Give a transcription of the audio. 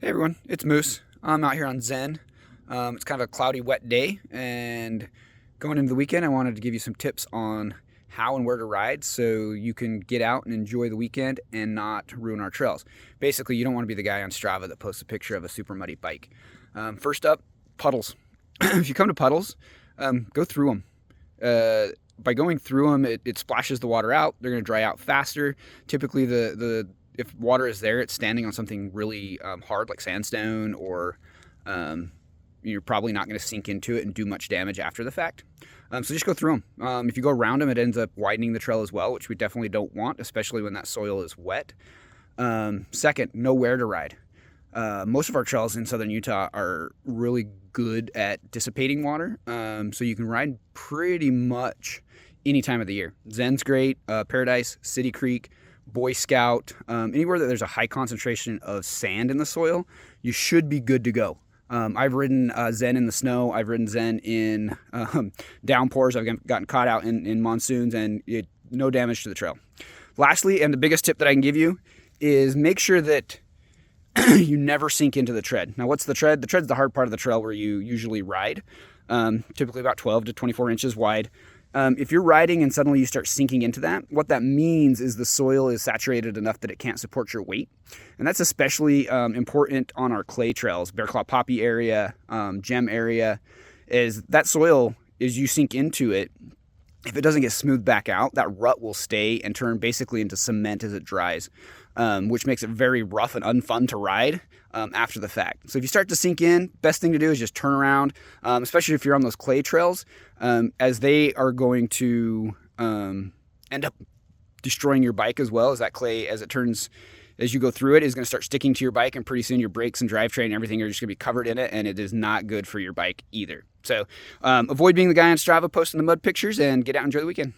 Hey everyone, it's Moose. I'm out here on Zen. It's kind of a cloudy, wet day, and going into the weekend, I wanted to give you some tips on how and where to ride so you can get out and enjoy the weekend and not ruin our trails. Basically, you don't want to be the guy on Strava that posts a picture of a super muddy bike. First up, puddles. If you come to puddles, go through them. By going through them, it splashes the water out. They're going to dry out faster. Typically, if water is there, it's standing on something really hard like sandstone, or you're probably not going to sink into it and do much damage after the fact. So just go through them. If you go around them, it ends up widening the trail as well, which we definitely don't want, especially when that soil is wet. Second, know where to ride. Most of our trails in southern Utah are really good at dissipating water, so you can ride pretty much any time of the year. Zen's great, Paradise, City Creek, Boy Scout, anywhere that there's a high concentration of sand in the soil, you should be good to go. I've ridden Zen in the snow. I've ridden Zen in downpours. I've gotten caught out in monsoons, and no damage to the trail. Lastly, and the biggest tip that I can give you is make sure that you never sink into the tread. Now, what's the tread? The tread's the hard part of the trail where you usually ride, typically about 12 to 24 inches wide. If you're riding and suddenly you start sinking into that, what that means is the soil is saturated enough that it can't support your weight. And that's especially important on our clay trails, Bear Claw Poppy area, Gem area, is that soil, as you sink into it, if it doesn't get smoothed back out, that rut will stay and turn basically into cement as it dries, which makes it very rough and unfun to ride after the fact. So if you start to sink in, best thing to do is just turn around, especially if you're on those clay trails, as they are going to end up destroying your bike as well, as that clay, as you go through it, is going to start sticking to your bike, and pretty soon your brakes and drivetrain and everything are just going to be covered in it, and it is not good for your bike either. So avoid being the guy on Strava posting the mud pictures, and get out and enjoy the weekend.